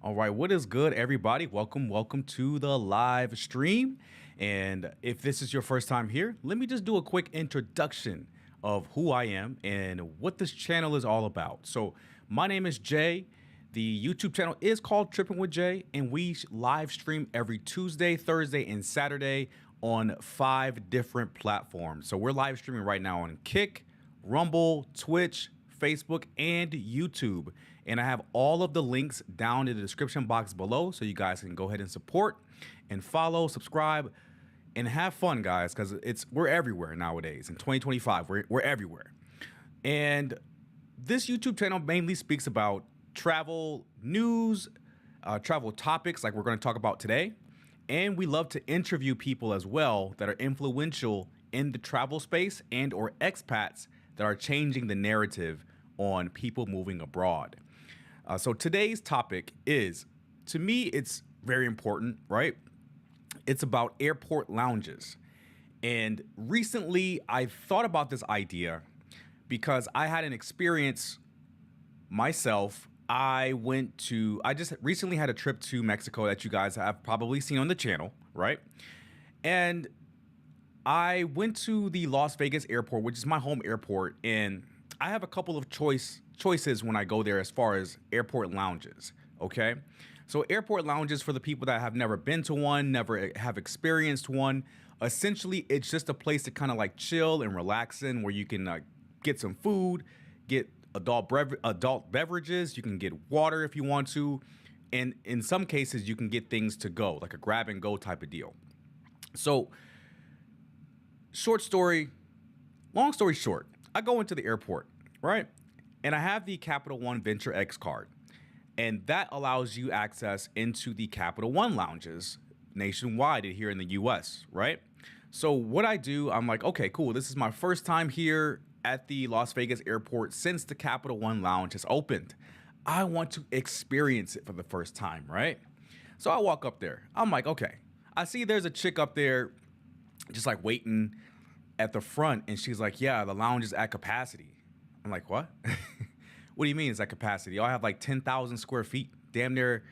All right, what is good, everybody? Welcome to the live stream. And if this is your first time here, let me just do a quick introduction of who I am and what this channel is all about. So, my name is Jay. The YouTube channel is called Trippin with Jay, and we live stream every Tuesday, Thursday, and Saturday on 5 different platforms. So, we're live streaming right now on Kick, Rumble, Twitch, Facebook, and YouTube. And I have all of the links down in the description box below so you guys can go ahead and support and follow, subscribe, and have fun, guys, because we're everywhere nowadays. In 2025, we're everywhere. And this YouTube channel mainly speaks about travel news, travel topics like we're going to talk about today. And we love to interview people as well that are influential in the travel space and or expats that are changing the narrative on people moving abroad. So today's topic is, to me, it's very important, right? It's about airport lounges. And recently I thought about this idea because I had an experience myself. I just recently had a trip to Mexico that you guys have probably seen on the channel, right? And I went to the Las Vegas airport, which is my home airport, and I have a couple of choices when I go there as far as airport lounges, okay? So airport lounges, for the people that have never been to one, never have experienced one, essentially it's just a place to kind of like chill and relax in, where you can get some food, get adult beverages, you can get water if you want to, and in some cases you can get things to go, like a grab and go type of deal. So long story short, I go into the airport, right? And I have the Capital One Venture X card. And that allows you access into the Capital One lounges nationwide here in the US, right? So what I do, I'm like, okay, cool. This is my first time here at the Las Vegas airport since the Capital One lounge has opened. I want to experience it for the first time, right? So I walk up there. I'm like, okay. I see there's a chick up there just like waiting at the front, and she's like, yeah, the lounge is at capacity. I'm like, what? What do you mean it's at capacity? I have like 10,000 square feet, damn near.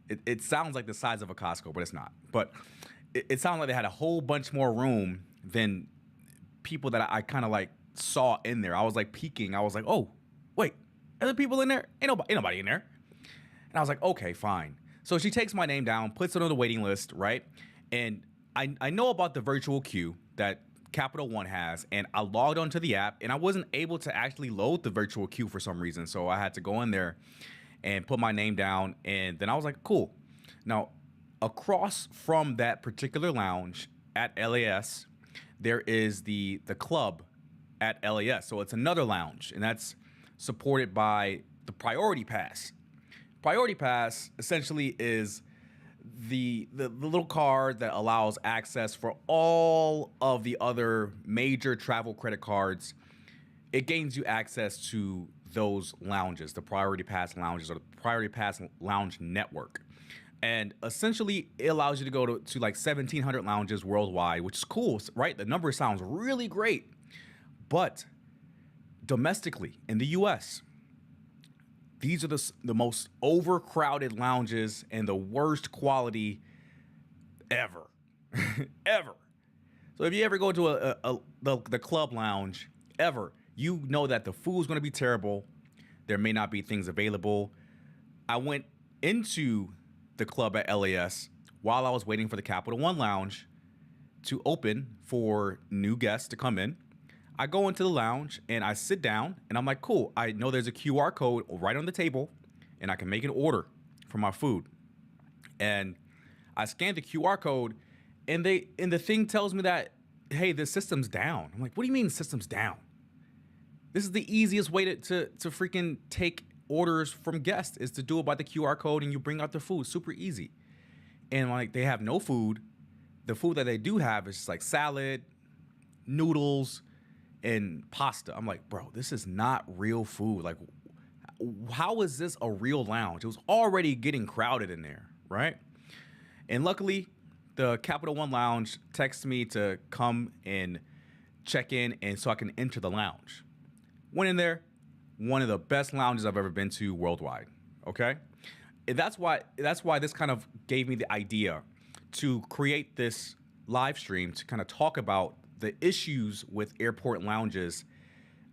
It sounds like the size of a Costco, but it's not. But it sounded like they had a whole bunch more room than people that I kind of like saw in there. I was like peeking. I was like, oh, wait, are there people in there? Ain't nobody in there. And I was like, okay, fine. So she takes my name down, puts it on the waiting list, right? And I know about the virtual queue that Capital One has, and I logged onto the app, and I wasn't able to actually load the virtual queue for some reason. So I had to go in there and put my name down, and then I was like, cool. Now, across from that particular lounge at LAS, there is the club at LAS. So it's another lounge, and that's supported by the Priority Pass. Priority Pass essentially is the little card that allows access for all of the other major travel credit cards. It gains you access to those lounges, the Priority Pass lounges, or the Priority Pass lounge network. And essentially it allows you to go to like 1,700 lounges worldwide, which is cool, right? The number sounds really great. But domestically in the US, these are the most overcrowded lounges and the worst quality ever. Ever. So if you ever go to the club lounge ever, you know that the food's going to be terrible. There may not be things available. I went into the club at LAS while I was waiting for the Capital One lounge to open for new guests to come in. I go into the lounge and I sit down and I'm like, cool, I know there's a QR code right on the table and I can make an order for my food. And I scan the QR code and the thing tells me that, hey, the system's down. I'm like, what do you mean the system's down? This is the easiest way to freaking take orders from guests, is to do it by the QR code and you bring out the food. Super easy. And like, they have no food. The food that they do have is just like salad, noodles, and pasta. I'm like, bro, this is not real food. Like, how is this a real lounge? It was already getting crowded in there, right? And luckily, the Capital One lounge texted me to come and check in, and so I can enter the lounge. Went in there, one of the best lounges I've ever been to worldwide, okay? And that's why this kind of gave me the idea to create this live stream to kind of talk about the issues with airport lounges.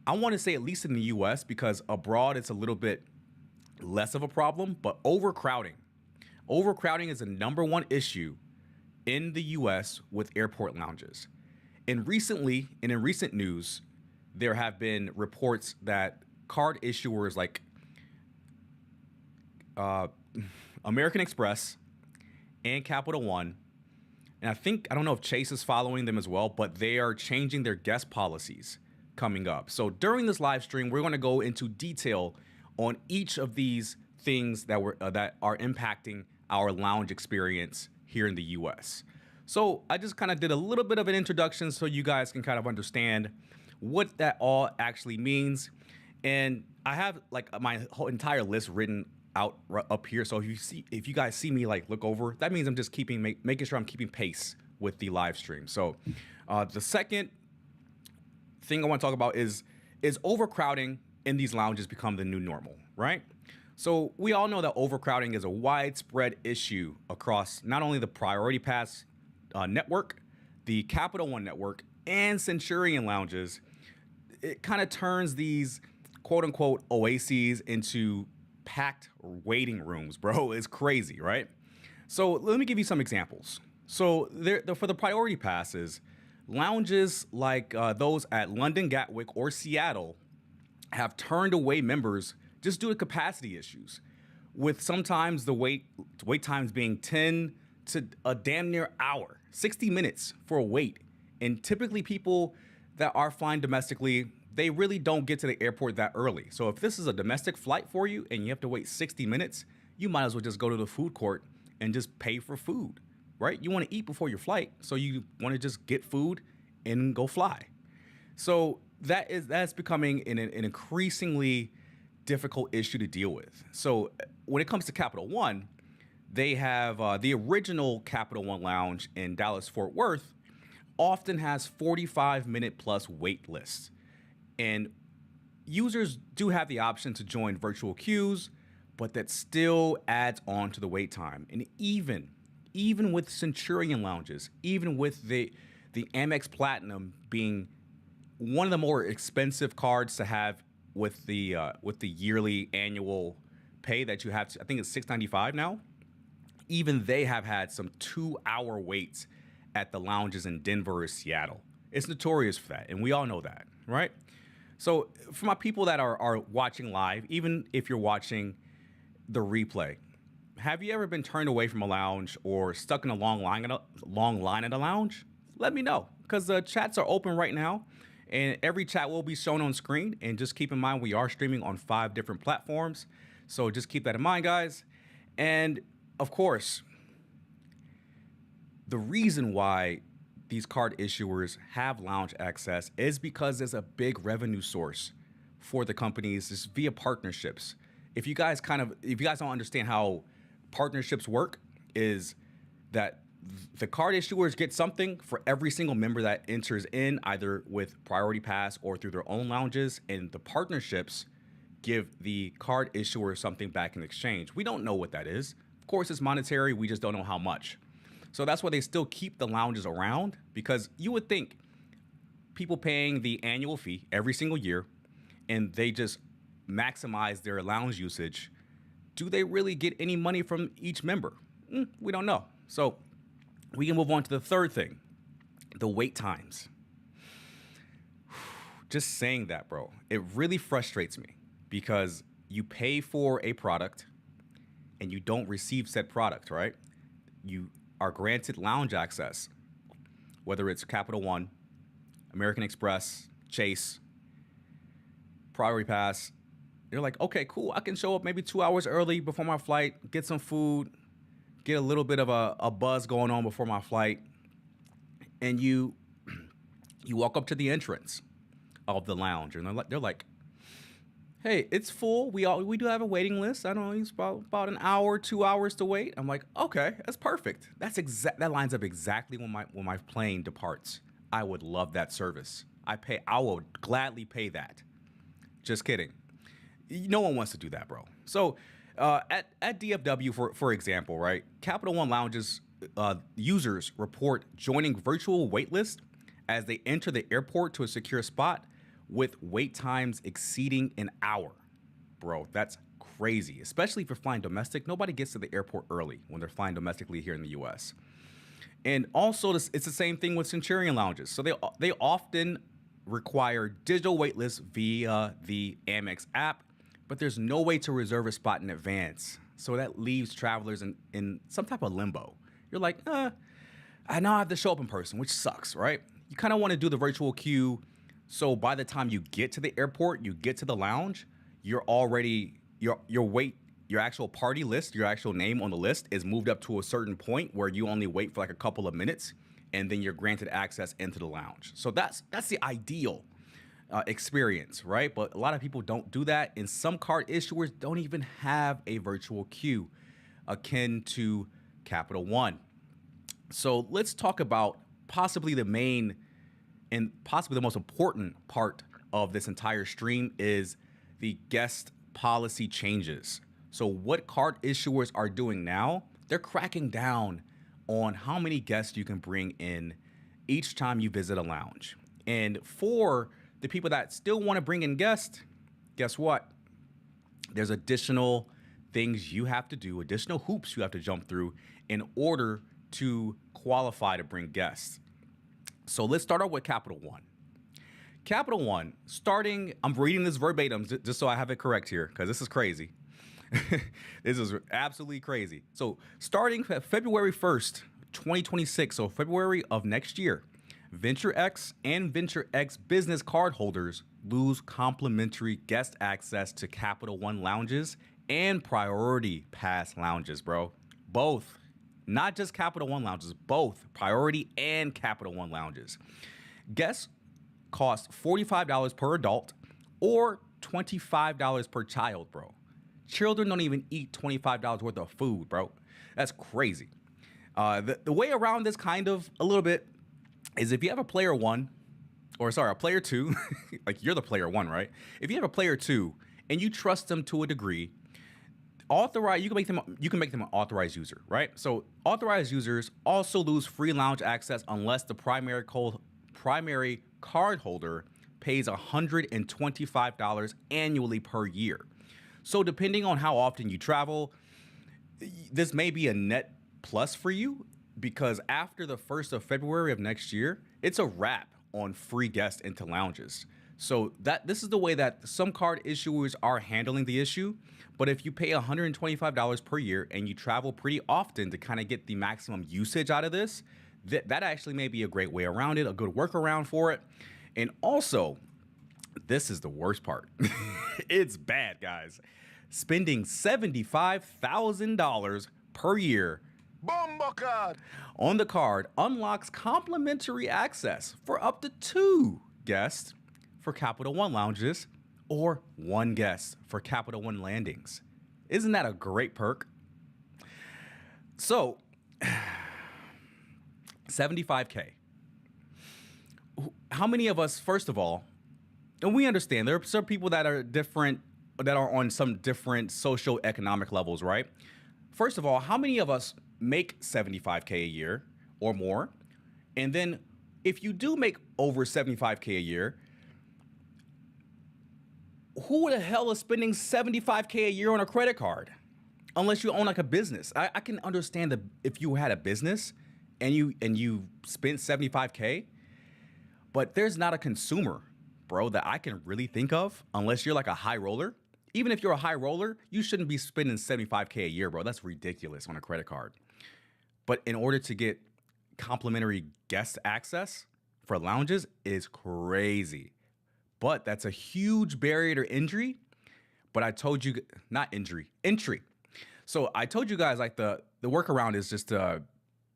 I want to say at least in the US, because abroad it's a little bit less of a problem, but overcrowding. Overcrowding is the number one issue in the US with airport lounges. And in recent news, there have been reports that card issuers like uh, American Express and Capital One, and I don't know if Chase is following them as well, but they are changing their guest policies coming up. So during this live stream, we're going to go into detail on each of these things that are impacting our lounge experience here in the US. So I just kind of did a little bit of an introduction so you guys can kind of understand what that all actually means. And I have like my whole entire list written out up here. So if you guys see me like look over, that means I'm just making sure I'm keeping pace with the live stream. So the second thing I want to talk about is overcrowding in these lounges become the new normal, right? So we all know that overcrowding is a widespread issue across not only the Priority Pass network, the Capital One network, and Centurion lounges. It kind of turns these quote unquote oases into packed waiting rooms, bro. It's crazy, right? So let me give you some examples. So for the Priority Passes, lounges like those at London Gatwick or Seattle have turned away members just due to capacity issues, with sometimes the wait times being 10 to a damn near hour, 60 minutes for a wait. And typically people that are flying domestically, they really don't get to the airport that early. So if this is a domestic flight for you and you have to wait 60 minutes, you might as well just go to the food court and just pay for food, right? You want to eat before your flight, so you want to just get food and go fly. So that's becoming an increasingly difficult issue to deal with. So when it comes to Capital One, they have the original Capital One lounge in Dallas Fort Worth often has 45-minute plus wait lists. And users do have the option to join virtual queues, but that still adds on to the wait time. And even with Centurion lounges, even with the Amex Platinum being one of the more expensive cards to have with the yearly annual pay that you have to, I think it's $695 now. Even they have had some 2-hour waits at the lounges in Denver or Seattle. It's notorious for that, and we all know that, right? So for my people that are watching live, even if you're watching the replay, have you ever been turned away from a lounge or stuck in a long line at a lounge? Let me know, because the chats are open right now, and every chat will be shown on screen. And just keep in mind, we are streaming on 5 different platforms, so just keep that in mind, guys. And of course, the reason why these card issuers have lounge access is because there's a big revenue source for the companies is via partnerships. If you guys don't understand how partnerships work, is that the card issuers get something for every single member that enters in, either with Priority Pass or through their own lounges, and the partnerships give the card issuer something back in exchange. We don't know what that is. Of course, it's monetary. We just don't know how much. So that's why they still keep the lounges around, because you would think people paying the annual fee every single year and they just maximize their lounge usage. Do they really get any money from each member? We don't know. So we can move on to the third thing, the wait times. Just saying that, bro, it really frustrates me, because you pay for a product and you don't receive said product, right? You are granted lounge access, whether it's Capital One, American Express, Chase, Priority Pass. You're like, okay, cool. I can show up maybe 2 hours early before my flight, get some food, get a little bit of a buzz going on before my flight. And you walk up to the entrance of the lounge, and they're like, hey, it's full. We do have a waiting list. I don't know, it's about an hour, 2 hours to wait. I'm like, okay, that's perfect. That lines up exactly when my plane departs. I would love that service. I would gladly pay that. Just kidding. No one wants to do that, bro. So At DFW, for example, right? Capital One lounges users report joining virtual waitlist as they enter the airport to a secure spot with wait times exceeding an hour. Bro, that's crazy. Especially if you're flying domestic. Nobody gets to the airport early when they're flying domestically here in the U.S. And also, it's the same thing with Centurion lounges. So they often require digital waitlists via the Amex app, but there's no way to reserve a spot in advance. So that leaves travelers in some type of limbo. You're like, I now have to show up in person, which sucks, right? You kind of want to do the virtual queue. So by the time you get to the airport, you get to the lounge, you're already, your actual party list, your actual name on the list is moved up to a certain point where you only wait for like a couple of minutes and then you're granted access into the lounge. So that's the ideal experience, right? But a lot of people don't do that. And some card issuers don't even have a virtual queue akin to Capital One. So let's talk about possibly the main and possibly the most important part of this entire stream is the guest policy changes. So what card issuers are doing now, they're cracking down on how many guests you can bring in each time you visit a lounge. And for the people that still want to bring in guests, guess what? There's additional things you have to do, additional hoops you have to jump through in order to qualify to bring guests. So let's start out with Capital One. Capital One, starting, I'm reading this verbatim just so I have it correct here, because this is crazy. This is absolutely crazy. So starting February 1st, 2026, so February of next year, Venture X and Venture X business card holders lose complimentary guest access to Capital One lounges and Priority Pass lounges, bro. Both. Not just Capital One lounges, both Priority and Capital One lounges. Guests cost $45 per adult or $25 per child, bro. Children don't even eat $25 worth of food, bro. That's crazy. The way around this kind of a little bit is if you have a player one, or sorry, a player two, like you're the player one, right? If you have a player two and you trust them to a degree, you can make them an authorized user, right? So authorized users also lose free lounge access unless the primary card holder pays $125 annually per year. So depending on how often you travel, this may be a net plus for you because after the 1st of February of next year, it's a wrap on free guests into lounges. So this is the way that some card issuers are handling the issue. But if you pay $125 per year and you travel pretty often to kind of get the maximum usage out of this, that actually may be a great way around it, a good workaround for it. And also, this is the worst part. It's bad, guys. Spending $75,000 per year on the card unlocks complimentary access for up to 2 guests for Capital One lounges or 1 guest for Capital One landings. Isn't that a great perk? So, $75K. How many of us, first of all, and we understand there are some people that are different, that are on some different socioeconomic levels, right? First of all, how many of us make $75K a year or more? And then if you do make over $75K a year, who the hell is spending $75K a year on a credit card? Unless you own like a business. I can understand that if you had a business and you spent $75K, but there's not a consumer, bro, that I can really think of unless you're like a high roller. Even if you're a high roller, you shouldn't be spending $75K a year, bro. That's ridiculous on a credit card. But in order to get complimentary guest access for lounges is crazy. But that's a huge barrier to entry. But I told you, not injury, entry. So I told you guys like the workaround is just to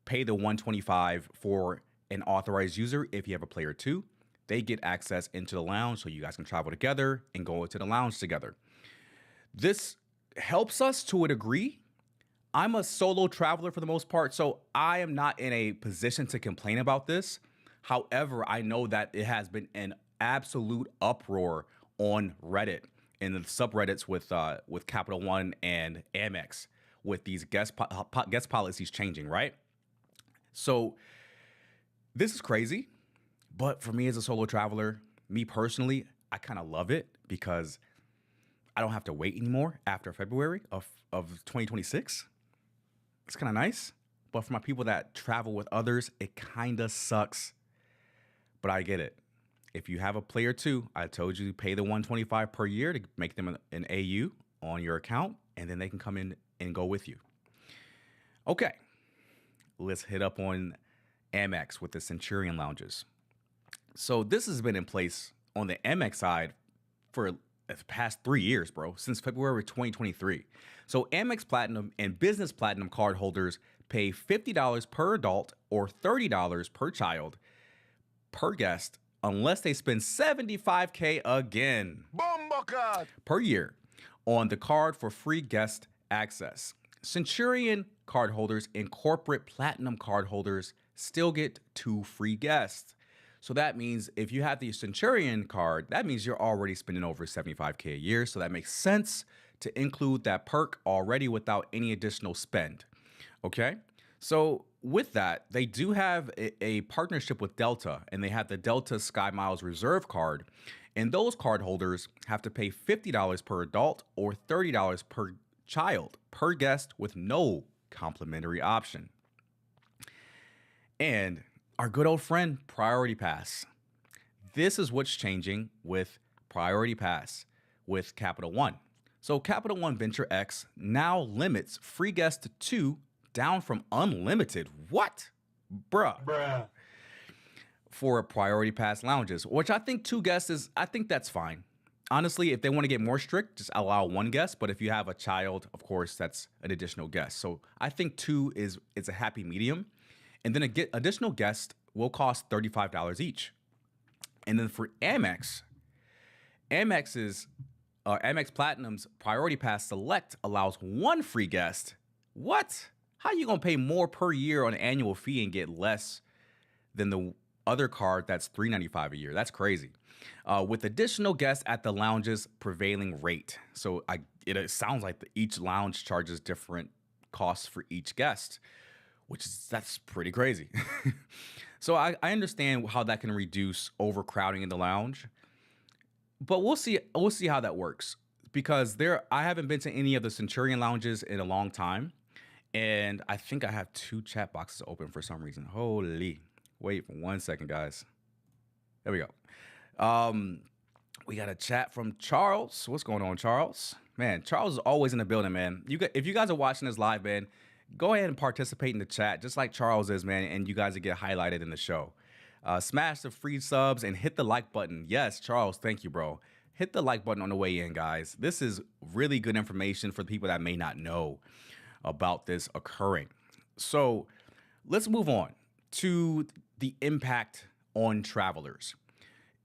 pay the $125 for an authorized user. If you have a player 2, they get access into the lounge so you guys can travel together and go into the lounge together. This helps us to a degree. I'm a solo traveler for the most part, so I am not in a position to complain about this. However, I know that it has been an absolute uproar on Reddit in the subreddits with Capital One and Amex with these guest policies changing, right? So this is crazy, but for me as a solo traveler, me personally, I kind of love it because I don't have to wait anymore after February of 2026. It's kind of nice. But for my people that travel with others, it kind of sucks. But I get it. If you have a player two, I told you pay the 125 per year to make them an AU on your account, and then they can come in and go with you. Okay, let's hit up on Amex with the Centurion lounges. So this has been in place on the Amex side for the past 3 years, bro, since February 2023. So Amex Platinum and Business Platinum card holders pay $50 per adult or $30 per child per guest unless they spend $75K again per year on the card for free guest access. Centurion card holders and corporate platinum card holders still get 2 free guests. So that means if you have the Centurion card, that means you're already spending over $75K a year. So that makes sense to include that perk already without any additional spend. Okay. So with that, they do have a partnership with Delta, and they have the Delta Sky Miles Reserve card. And those card holders have to pay $50 per adult or $30 per child per guest with no complimentary option. And our good old friend, Priority Pass. This is what's changing with Priority Pass with Capital One. So Capital One Venture X now limits free guests to 2, down from unlimited. What? Bruh. For Priority Pass lounges, which I think 2 guests is, I think that's fine. Honestly, if they want to get more strict, just allow 1 guest. But if you have a child, of course, that's an additional guest. So I think 2 is a happy medium. And then additional guests will cost $35 each. And then for Amex, Amex Platinum's Priority Pass Select allows 1 free guest. What? How you gonna pay more per year on an annual fee and get less than the other card that's $395 a year? That's crazy. With additional guests at the lounge's prevailing rate. So it sounds like each lounge charges different costs for each guest, that's pretty crazy. So I understand how that can reduce overcrowding in the lounge, but we'll see how that works, because I haven't been to any of the Centurion lounges in a long time. And I think I have 2 chat boxes open for some reason. Holy. Wait for 1 second, guys. There we go. We got a chat from Charles. What's going on, Charles? Man, Charles is always in the building, man. If you guys are watching this live, man, go ahead and participate in the chat, just like Charles is, man, and you guys will get highlighted in the show. Smash the free subs and hit the like button. Yes, Charles, thank you, bro. Hit the like button on the way in, guys. This is really good information for the people that may not know about this occurring. So let's move on to the impact on travelers.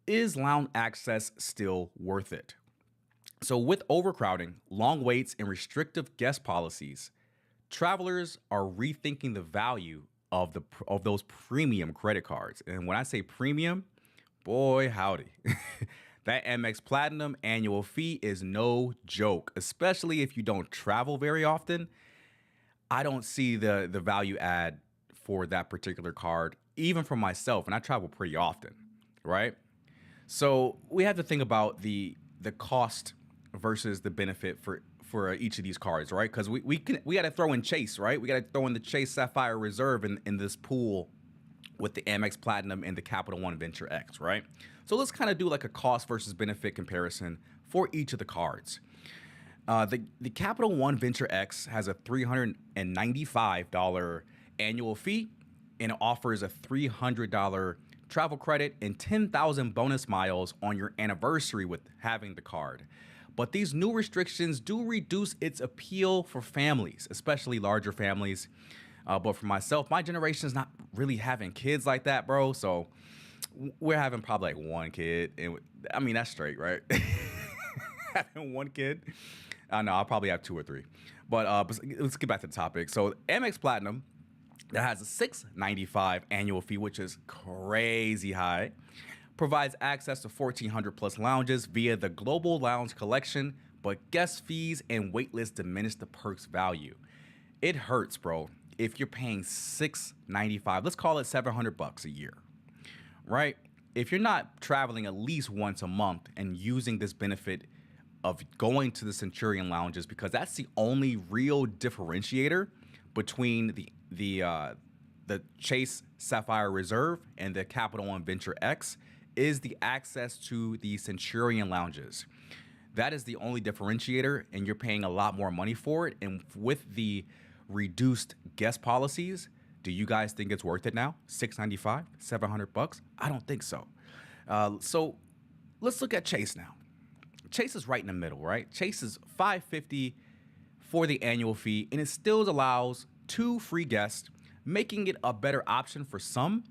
Is lounge access still worth it? So with overcrowding, long waits, and restrictive guest policies, travelers are rethinking the value of those premium credit cards. And when I say premium, boy, howdy. That Amex Platinum annual fee is no joke, especially if you don't travel very often. I don't see the value add for that particular card, even for myself, and I travel pretty often, right? So we have to think about the cost versus the benefit for each of these cards, right? Because we got to throw in Chase, right? We got to throw in the Chase Sapphire Reserve in this pool with the Amex Platinum and the Capital One Venture X, right? So let's kind of do like a cost versus benefit comparison for each of the cards. The Capital One Venture X has a $395 annual fee, and it offers a $300 travel credit and 10,000 bonus miles on your anniversary with having the card. But these new restrictions do reduce its appeal for families, especially larger families. But for myself, my generation is not really having kids like that, bro. So we're having probably like 1 kid. And I mean, that's straight, right? Having 1 kid. No, I'll probably have 2 or 3. But let's get back to the topic. So Amex Platinum, that has a $695 annual fee, which is crazy high. provides access to 1,400 plus lounges via the Global Lounge Collection, but guest fees and waitlist diminish the perks value. It hurts, bro, if you're paying $695, let's call it $700 a year, right? If you're not traveling at least once a month and using this benefit of going to the Centurion lounges, because that's the only real differentiator between the Chase Sapphire Reserve and the Capital One Venture X, is the access to the Centurion lounges. That is the only differentiator, and you're paying a lot more money for it. And with the reduced guest policies, do you guys think it's worth it now? $695, $700? I don't think so. So let's look at Chase now. Chase is right in the middle, right? Chase is $550 for the annual fee, and it still allows 2 free guests, making it a better option for some.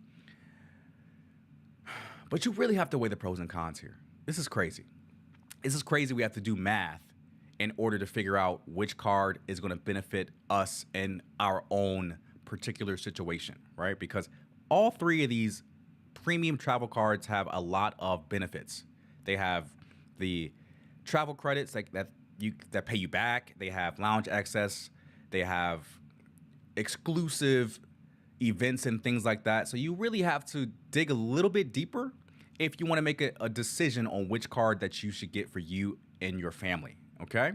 But you really have to weigh the pros and cons here. This is crazy. This is crazy. We have to do math in order to figure out which card is going to benefit us in our own particular situation, right? Because all 3 of these premium travel cards have a lot of benefits. They have the travel credits like that pay you back. They have lounge access. They have exclusive events and things like that. So you really have to dig a little bit deeper if you want to make a decision on which card that you should get for you and your family, okay?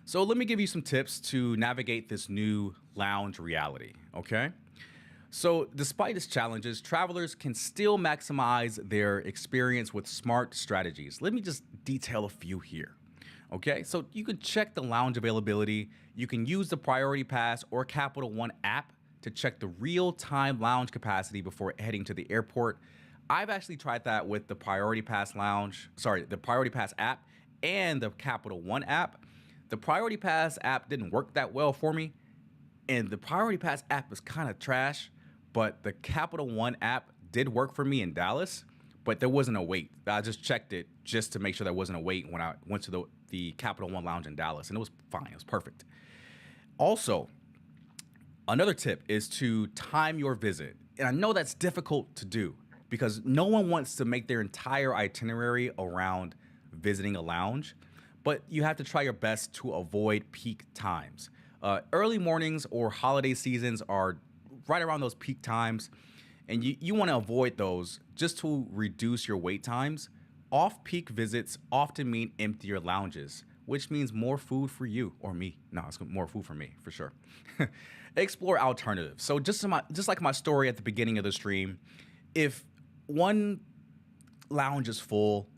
So let me give you some tips to navigate this new lounge reality, okay? So despite its challenges, travelers can still maximize their experience with smart strategies. Let me just detail a few here, okay? So you can check the lounge availability. You can use the Priority Pass or Capital One app to check the real-time lounge capacity before heading to the airport. I've actually tried that with the Priority Pass app and the Capital One app. The Priority Pass app didn't work that well for me, and the Priority Pass app is kind of trash, but the Capital One app did work for me in Dallas, but there wasn't a wait. I just checked it just to make sure there wasn't a wait when I went to the Capital One lounge in Dallas, and it was fine. It was perfect. Also, another tip is to time your visit. And I know that's difficult to do because no one wants to make their entire itinerary around visiting a lounge, but you have to try your best to avoid peak times. Early mornings or holiday seasons are right around those peak times, and you want to avoid those just to reduce your wait times. Off-peak visits often mean emptier lounges, which means more food for you or me. No, it's more food for me, for sure. Explore alternatives. So just like my story at the beginning of the stream, if one lounge is full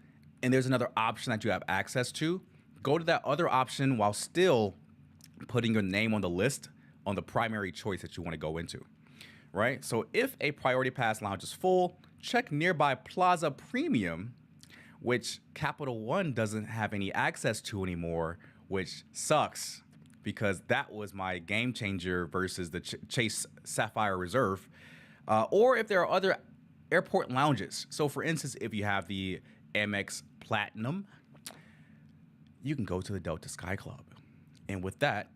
and there's another option that you have access to, go to that other option while still putting your name on the list on the primary choice that you want to go into, right? So if a Priority Pass lounge is full, check nearby Plaza Premium, which Capital One doesn't have any access to anymore, which sucks because that was my game changer versus the Chase Sapphire Reserve. Or if there are other airport lounges. So for instance, if you have the Amex Platinum, you can go to the Delta Sky Club. And with that,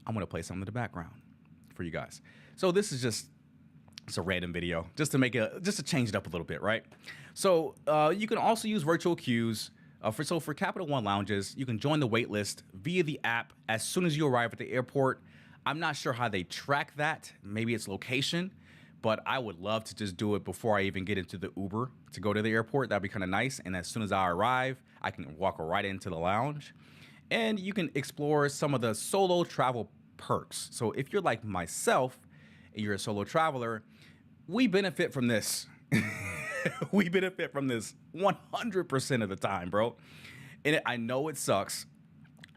I'm gonna play some in the background for you guys. So this is it's a random video just to change it up a little bit, right? So you can also use virtual queues. For Capital One lounges, you can join the wait list via the app as soon as you arrive at the airport. I'm not sure how they track that. Maybe it's location, but I would love to just do it before I even get into the Uber to go to the airport. That'd be kind of nice. And as soon as I arrive, I can walk right into the lounge. And you can explore some of the solo travel perks. So if you're like myself and you're a solo traveler, we benefit from this. We benefit from this 100% of the time, bro. And I know it sucks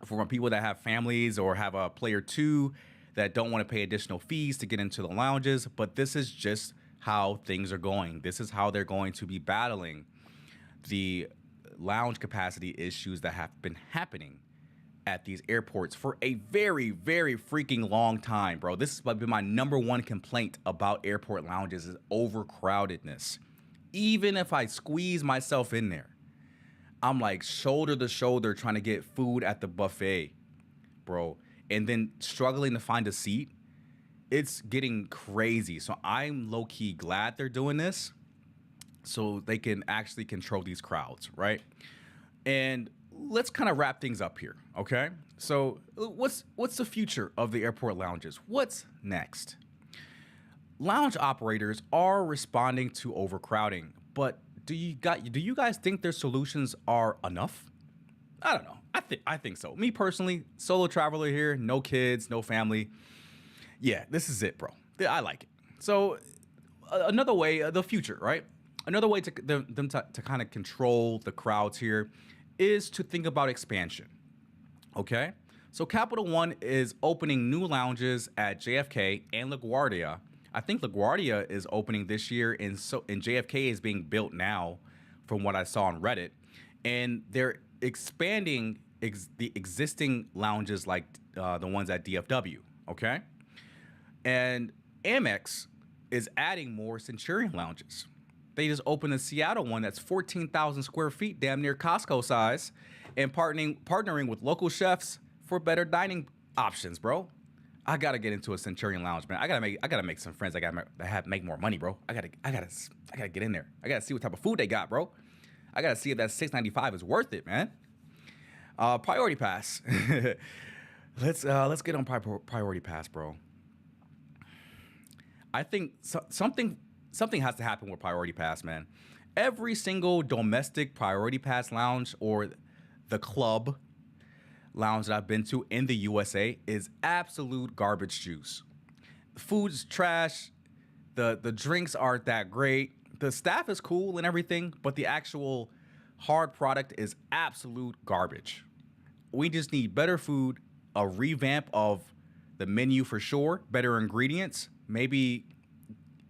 for people that have families or have a player 2 that don't want to pay additional fees to get into the lounges, but this is just how things are going. This is how they're going to be battling the lounge capacity issues that have been happening at these airports for a very, very freaking long time, bro. This has been my #1 complaint about airport lounges is overcrowdedness. Even if I squeeze myself in there, I'm like shoulder to shoulder trying to get food at the buffet, bro, and then struggling to find a seat. It's getting crazy. So I'm low-key glad they're doing this. so they can actually control these crowds, right? And let's kind of wrap things up here, okay? So what's the future of the airport lounges? What's next? Lounge operators are responding to overcrowding, but do you guys think their solutions are enough? I don't know. I think so. Me personally, solo traveler here, no kids, no family. Yeah, this is it, bro. I like it. So another way, the future, right? Another way to them to kind of control the crowds here is to think about expansion. Okay, so Capital One is opening new lounges at JFK and LaGuardia. I think LaGuardia is opening this year, and JFK is being built now, from what I saw on Reddit, and they're expanding the existing lounges like the ones at DFW. Okay, and Amex is adding more Centurion lounges. They just opened a Seattle one that's 14,000 square feet, damn near Costco size, and partnering with local chefs for better dining options, bro. I gotta get into a Centurion lounge, man. I gotta make some friends. I gotta make more money, bro. I gotta get in there. I gotta see what type of food they got, bro. I gotta see if that $6.95 is worth it, man. Priority pass. Let's get on priority pass, bro. I think something has to happen with Priority Pass, man. Every single domestic Priority Pass lounge or the club lounge that I've been to in the USA is absolute garbage juice. The food's trash. The drinks aren't that great. The staff is cool and everything, but the actual hard product is absolute garbage. We just need better food, a revamp of the menu for sure, better ingredients. Maybe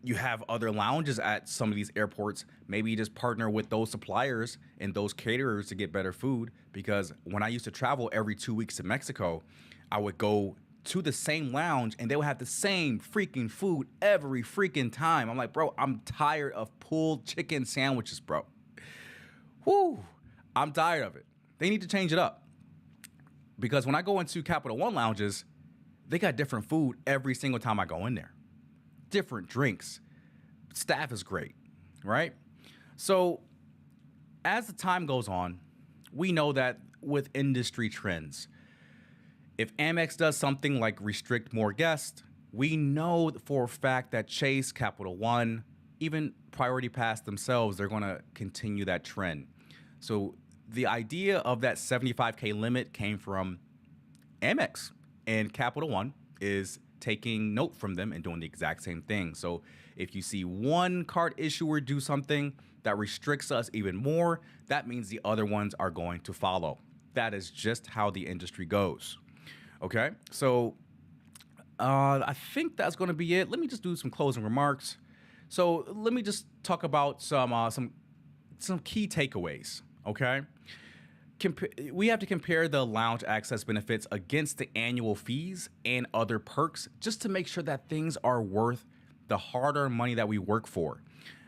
you have other lounges at some of these airports. Maybe you just partner with those suppliers and those caterers to get better food. Because when I used to travel every 2 weeks to Mexico, I would go to the same lounge and they would have the same freaking food every freaking time. I'm like, bro, I'm tired of pulled chicken sandwiches, bro. Whoo, I'm tired of it. They need to change it up. Because when I go into Capital One lounges, they got different food every single time I go in there. Different drinks. Staff is great, right? So as the time goes on, we know that with industry trends, if Amex does something like restrict more guests, we know for a fact that Chase, Capital One, even Priority Pass themselves, they're going to continue that trend. So the idea of that 75K limit came from Amex, and Capital One is taking note from them and doing the exact same thing. So if you see one card issuer do something that restricts us even more, that means the other ones are going to follow. That is just how the industry goes. Okay, so I think that's going to be it. Let me just do some closing remarks. So let me just talk about some key takeaways. Okay, we have to compare the lounge access benefits against the annual fees and other perks just to make sure that things are worth the hard-earned money that we work for.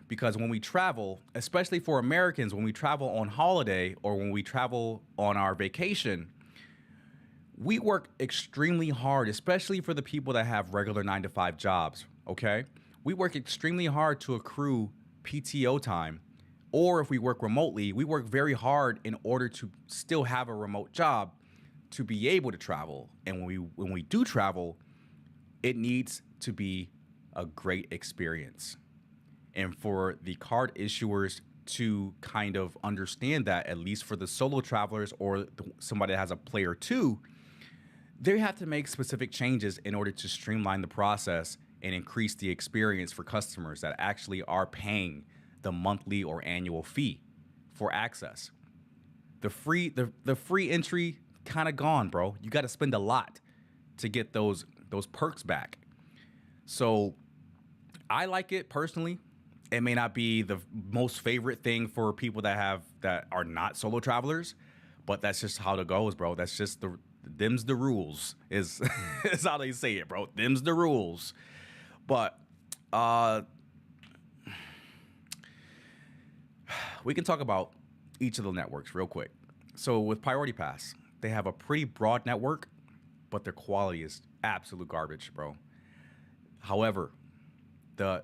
Because when we travel, especially for Americans, when we travel on holiday or when we travel on our vacation, we work extremely hard, especially for the people that have regular 9 to 5 jobs, okay? We work extremely hard to accrue PTO time. Or if we work remotely, we work very hard in order to still have a remote job to be able to travel. And when we do travel, it needs to be a great experience. And for the card issuers to kind of understand that, at least for the solo travelers or somebody that has a player too, they have to make specific changes in order to streamline the process and increase the experience for customers that actually are paying the monthly or annual fee for access. The free entry kind of gone, bro. You got to spend a lot to get those perks back. So I like it personally. It may not be the most favorite thing for people that are not solo travelers, but that's just how it goes, bro. That's just them's the rules is is how they say it, bro. Them's the rules. But we can talk about each of the networks real quick. So with Priority Pass, they have a pretty broad network, but their quality is absolute garbage, bro. However, the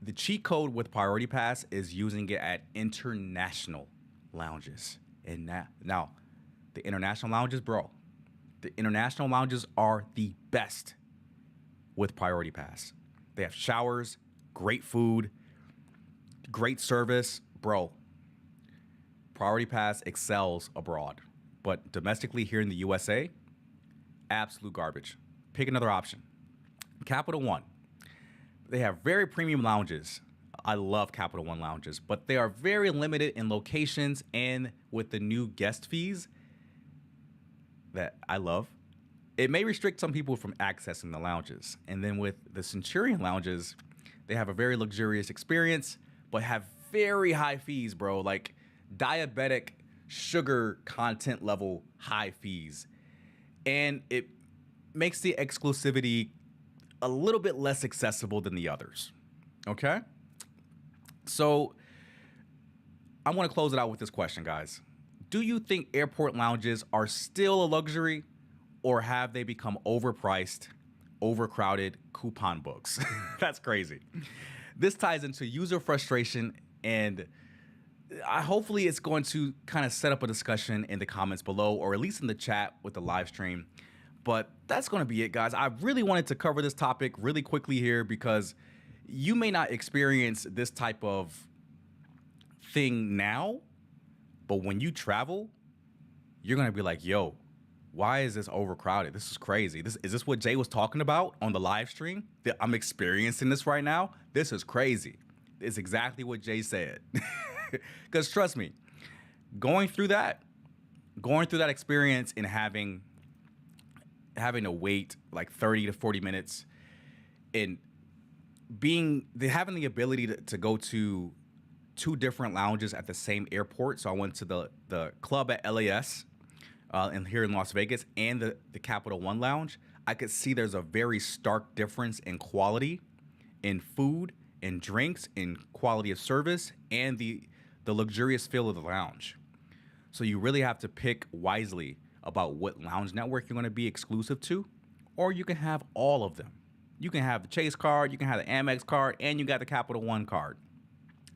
The cheat code with Priority Pass is using it at international lounges. And now the international lounges, bro, the international lounges are the best with Priority Pass. They have showers, great food, great service, bro. Priority Pass excels abroad, but domestically here in the USA, absolute garbage. Pick another option. Capital One. They have very premium lounges. I love Capital One lounges, but they are very limited in locations and with the new guest fees that I love, it may restrict some people from accessing the lounges. And then with the Centurion lounges, they have a very luxurious experience, but have very high fees, bro. Like diabetic sugar content level high fees. And it makes the exclusivity a little bit less accessible than the others. Okay? So I want to close it out with this question, guys. Do you think airport lounges are still a luxury, or have they become overpriced, overcrowded coupon books? That's crazy. This ties into user frustration, and hopefully it's going to kind of set up a discussion in the comments below, or at least in the chat with the live stream. But that's going to be it, guys. I really wanted to cover this topic really quickly here because you may not experience this type of thing now, but when you travel, you're going to be like, yo, why is this overcrowded? This is crazy. Is this what Jay was talking about on the live stream? That I'm experiencing this right now? This is crazy. It's exactly what Jay said. Because trust me, going through that experience and having to wait like 30 to 40 minutes and having the ability to go to two different lounges at the same airport. So I went to the club at LAS and here in Las Vegas and the Capital One lounge. I could see there's a very stark difference in quality, in food, in drinks, in quality of service, and the luxurious feel of the lounge. So you really have to pick wisely about what lounge network you're going to be exclusive to, or you can have all of them. You can have the Chase card, you can have the Amex card, and you got the Capital One card.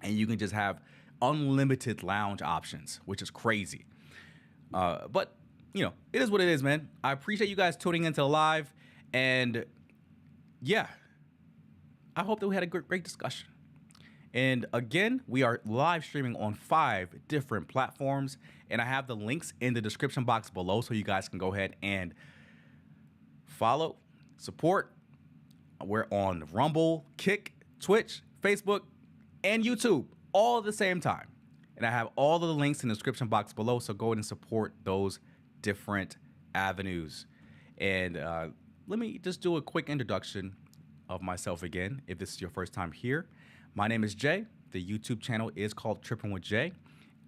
And you can just have unlimited lounge options, which is crazy. But, it is what it is, man. I appreciate you guys tuning into the live. And, yeah, I hope that we had a great discussion. And, again, we are live streaming on 5 different platforms. And I have the links in the description box below so you guys can go ahead and follow, support. We're on Rumble, Kick, Twitch, Facebook, and YouTube all at the same time. And I have all of the links in the description box below, so go ahead and support those different avenues. And let me just do a quick introduction of myself again, if this is your first time here. My name is Jay. The YouTube channel is called Trippin with Jay,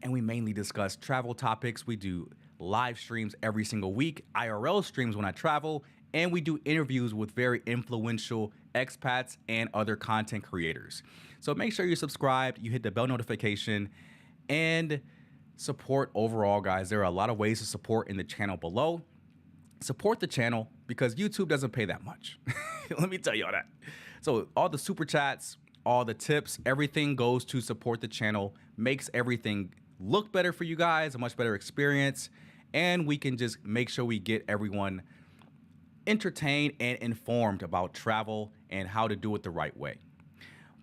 and we mainly discuss travel topics. We do live streams every single week, IRL streams when I travel, and we do interviews with very influential expats and other content creators. So make sure you're subscribed, you hit the bell notification, and support overall, guys. There are a lot of ways to support in the channel below. Support the channel because YouTube doesn't pay that much. Let me tell you all that. So all the super chats, all the tips, everything goes to support the channel, makes everything look better for you guys, a much better experience, and we can just make sure we get everyone entertained and informed about travel and how to do it the right way.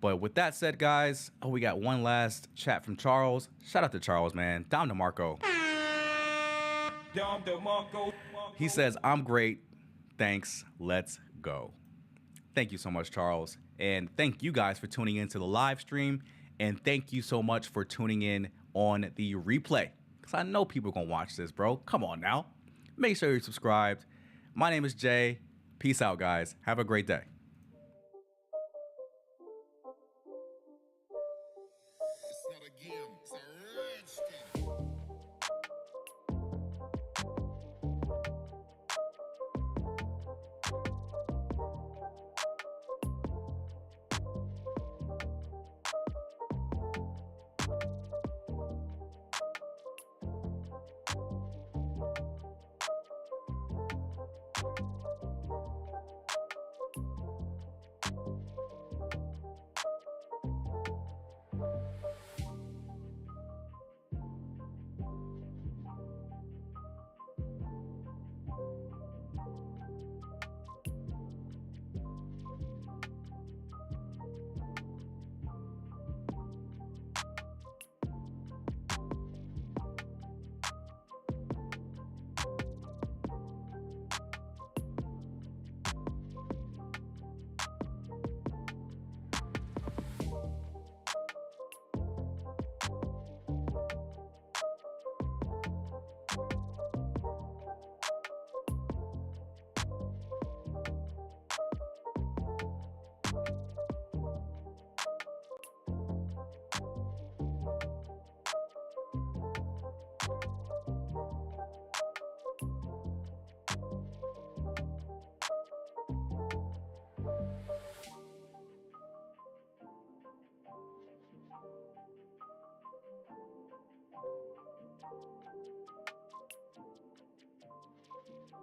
But with that said, guys, we got one last chat from Charles. Shout out to Charles, man. Dom DeMarco. He says, I'm great. Thanks. Let's go. Thank you so much, Charles. And thank you guys for tuning into the live stream. And thank you so much for tuning in on the replay. Because I know people are going to watch this, bro. Come on now. Make sure you're subscribed. My name is Jay. Peace out, guys. Have a great day.